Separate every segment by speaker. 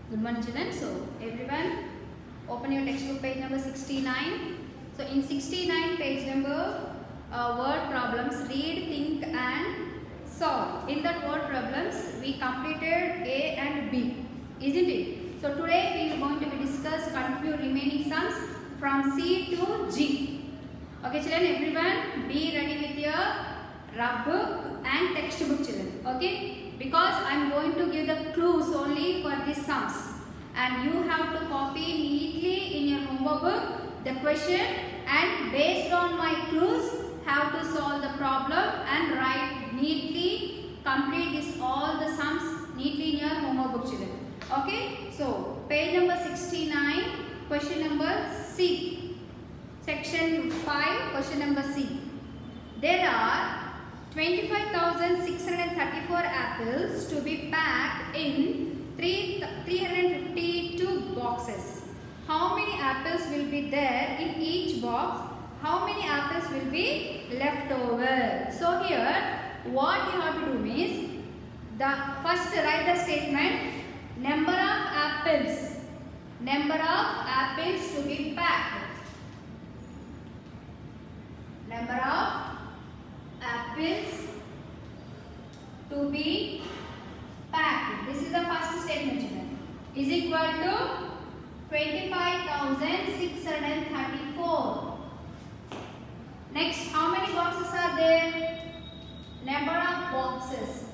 Speaker 1: Good morning children. So everyone open your textbook page number 69. So in 69 page number word problems, read, think and solve. In that word problems we completed A and B, isn't it? So today we are going to be discuss continue remaining sums from C to G. Okay children, everyone be ready with your rub book and textbook children. Okay, because I am going to give the clues only for these sums and you have to copy neatly in your homework book the question and based on my clues have to solve the problem and write neatly, complete this all the sums neatly in your homework book children. Okay, so page number 69, question number C, section 5, question number C. There are 25,634 apples to be packed in 352 boxes. How many apples will be there in each box? How many apples will be left over? So here what you have to do is, the first write the statement number of apples to be packed. Number of apples to be packed. This is the first statement children. Is equal to 25,634. Next, how many boxes are there? Number of boxes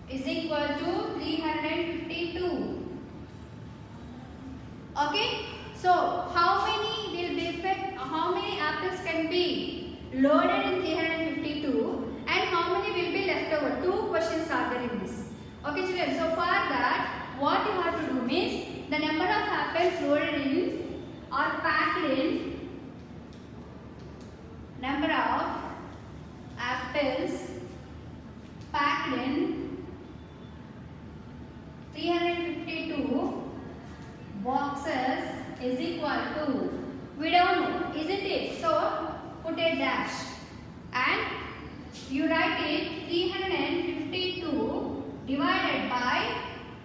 Speaker 1: is equal to 352. Okay, so how many apples can be loaded in 352 and how many will be left over? Two questions are there in this. Okay children, so for that what you have to do is, the number of apples loaded in or packed in, number of apples packed in 352 boxes is equal to, we don't know, isn't it? So put a dash and you write it 352 divided by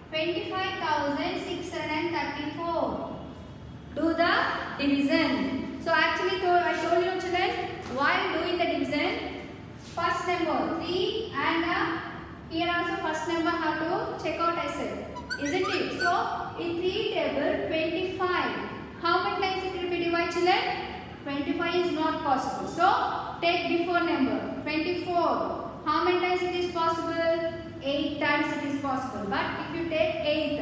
Speaker 1: 25,634. Do the division. So actually I told you children, while doing the division, first number 3 and here also first number have to check out I said, isn't it? So in 3 table 25, how many times it will be divided children? 25 is not possible. So take before number 24. How many times it is possible? 8 times it is possible. But if you take 8,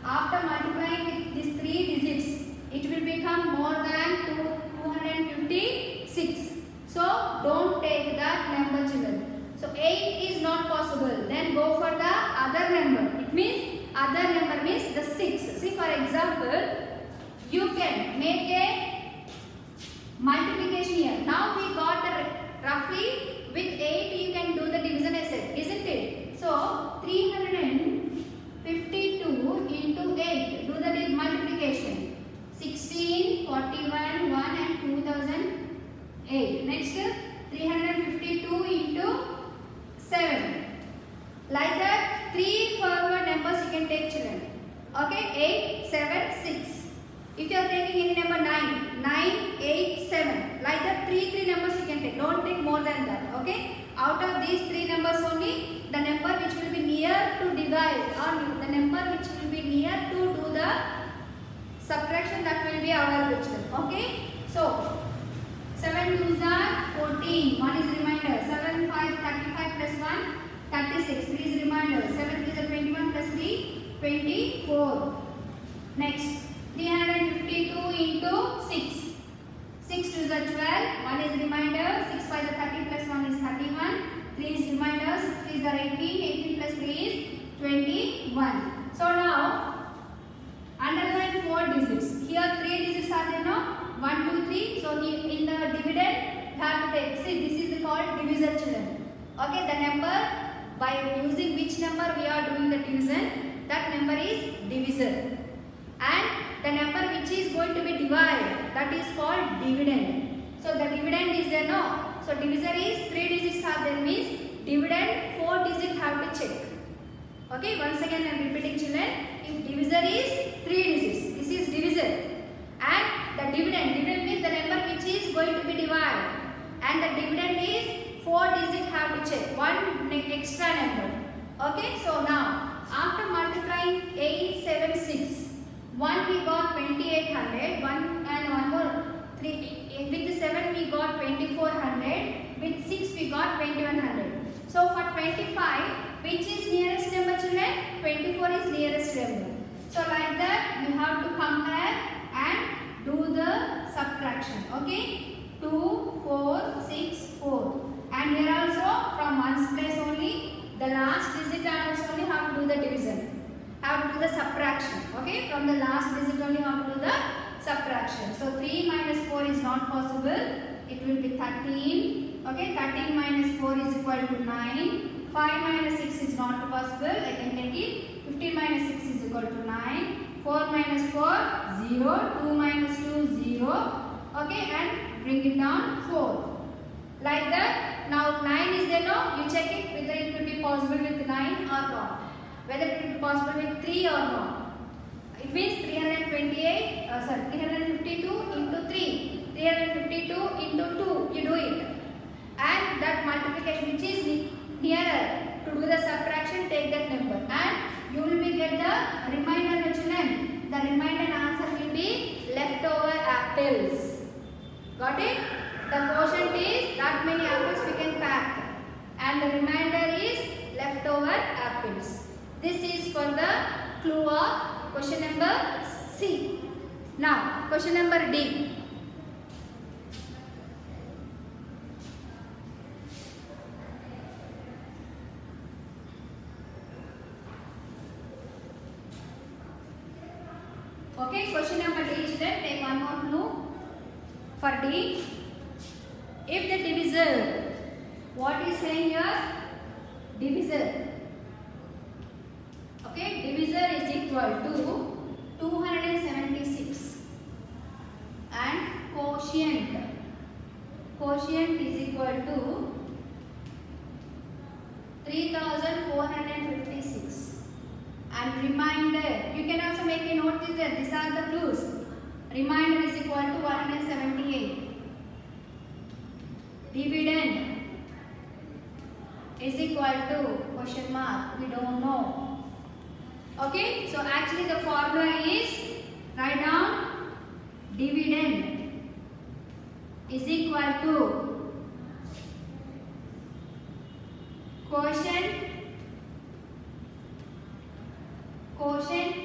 Speaker 1: after multiplying with these 3 digits, it will become more than 256. So don't take that number children. So 8 is not possible. Then go for the other number. It means other number means the 6. See, for example, you can make a multiplication here. Now we got the roughly with 8 you can do the division I said, isn't it? So 352 into 8, do the multiplication. 16, 41, 1 and 2008. Next 352 into 7. Like that 3 forward numbers you can take children. Okay, 8, 7, 6. If you are taking any number 9, 9, 8, 7. Like that 3 numbers you can take. Don't take more than that. Okay. Out of these 3 numbers only, the number which will be near to divide or the number which will be near to do the subtraction, that will be our children. Okay. So 7 2s are 14. 1 is remainder. 7 5 35 plus 1 36. 3 is remainder. 7 3 is 21 plus 3 24. Next 352 into 6. 6 2s are 12. 1 is remainder. 6 5 is 30 plus 1 is 31. 3 is remainder. 6 3 is 18. 18 plus 3 is 21. So now underline 4 digits. Here 3 digits are there now. 1 2 3. So in the dividend you have to take. See, this is called divisor children. Okay, the number by using which number we are doing the division, that number is divisor. And the number which is going to be divided, that is called dividend. So the dividend is there no. So divisor is 3 digits are there means dividend 4 digits have to check. Okay, once again I am repeating children. If divisor with 7 we got 2400, with 6 we got 2100. So for 25, which is nearest number children? 24 is nearest number. So like that you have to compare and do the subtraction. Okay, 2, 4, 6, 4. And here also from ones place only, the last digit and only have to do the division. Have to do the subtraction. Okay, from the last digit only have to do the subtraction. So 3 minus 4 is not possible. It will be 13. Okay, 13 minus 4 is equal to 9. 5 minus 6 is not possible. I can take it. 15 minus 6 is equal to 9. 4 minus 4, 0. 2 minus 2, 0. Okay, and bring it down 4. Like that. Now 9 is there, no? You check it whether it will be possible with 9 or not. Whether it will be possible with 3 or not. It means 352 into 3. 352 into 2. You do it. And that multiplication which is nearer to do the subtraction, take that number. And you will be get the remainder children. The remainder answer will be leftover apples. Got it? The quotient is that many apples we can pack. And the remainder is leftover apples. This is for the clue of question number C. Now, question number D. Okay, question number D, children, take one more clue. For D, if the divisor, what is saying here? Divisor. Okay, divisor is equal to 276 and quotient is equal to 3456 and remainder, you can also make a note here, these are the clues. Remainder is equal to 178. Dividend is equal to question mark, we don't know. Okay, so actually the formula is, write down, dividend is equal to quotient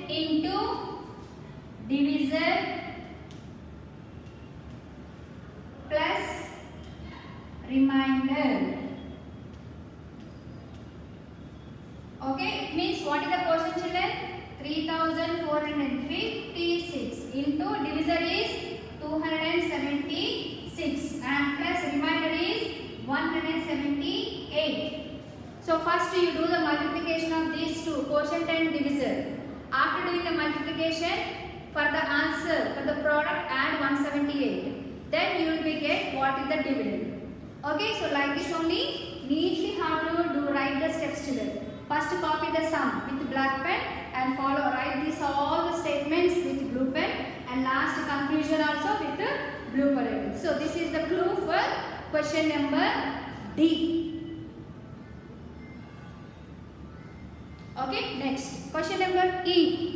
Speaker 1: into divisor plus remainder. Okay, it means what is the quotient, children? 3456 into divisor is 276 and plus remainder is 178. So first you do the multiplication of these two, quotient and divisor. After doing the multiplication, for the answer, for the product add 178. Then you will be get what is the dividend. Okay, so like this only, neatly how to write the steps, children. First copy the sum with black pen and write this all the statements with blue pen and last conclusion also with the blue pen. So this is the clue for question number D. Okay, next question number E.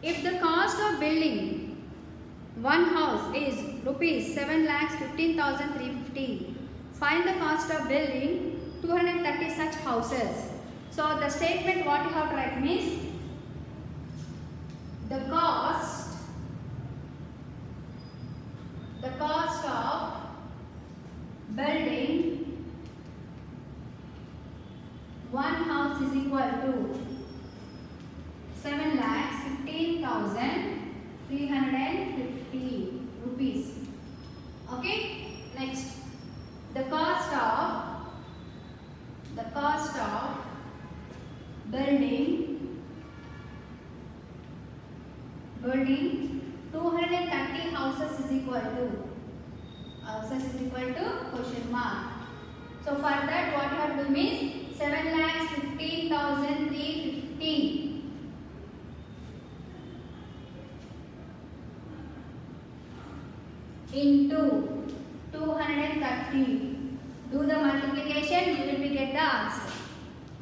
Speaker 1: If the cost of building one house is rupees 7,15,350, find the cost of building 230 such houses. So the statement what you have to write means the cost of building one house is equal to 7,15,350 rupees. Okay, next the cost of building 230 houses is equal to question mark. So for that what you have to do means 7,15,350 30. Do the multiplication, you will be get the answer.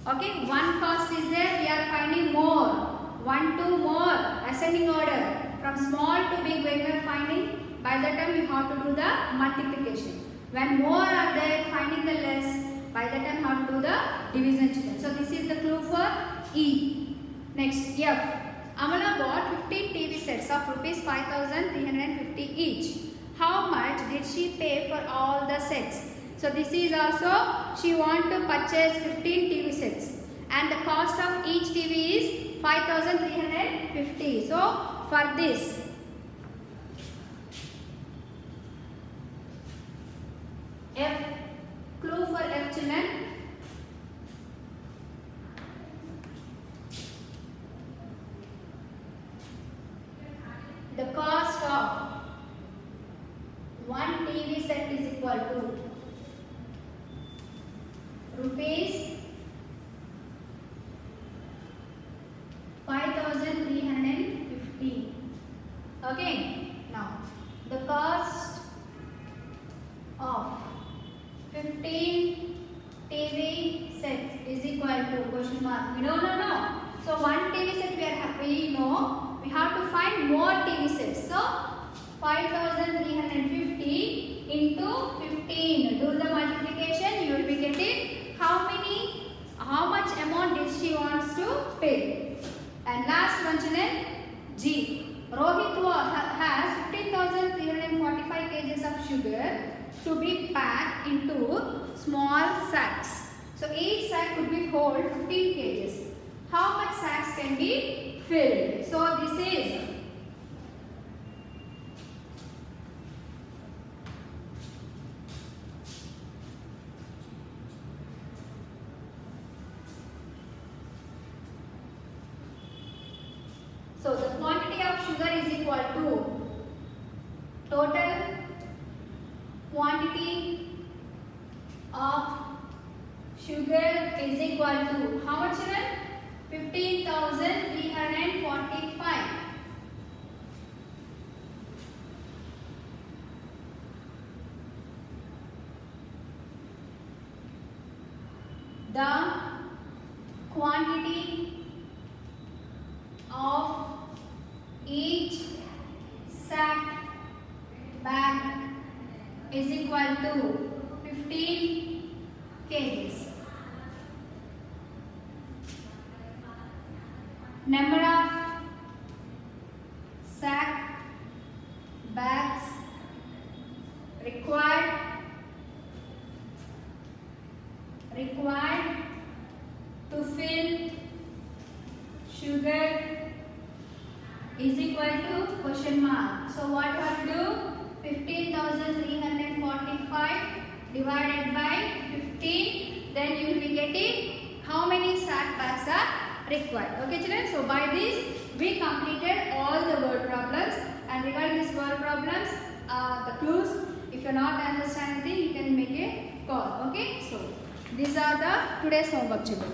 Speaker 1: Okay, one cost is there, we are finding more. 1, 2 more, ascending order. From small to big when we are finding, by the time we have to do the multiplication. When more are there, finding the less, by the time we have to do the division children. So this is the clue for E. Next, F. Amala bought 15 TV sets of rupees 5,350 each. How much did she pay for all the sets? So this is also, she want to purchase 15 TV sets and the cost of each TV is 5,350. So for this, F, clue for F children. The cost of one TV set is equal to rupees 5,350. Okay, now the cost of 15 TV sets is equal to question mark. We don't know. So one TV set we know. We have to find more TV sets. So 5,350 into 15. Do the multiplication. You will be getting how much amount did she wants to pay. And last one children, G. Rohit has 15,345 kgs of sugar to be packed into small sacks. So each sack could be hold 15 kgs. How much sacks can be filled? So this is so the quantity of sugar is equal to total quantity of sugar is equal to how much children? 15,345. The quantity of each sack bag is equal to 15 kgs. Number of sack bags required to fill sugar is equal to question mark. So what you have to do? 15,345 divided by 15. Then you will be getting how many sack bags are required. Okay children, so by this we completed all the word problems, and regarding these word problems, the clues, if you are not understanding, you can make a call. Okay, so these are the today's homework children.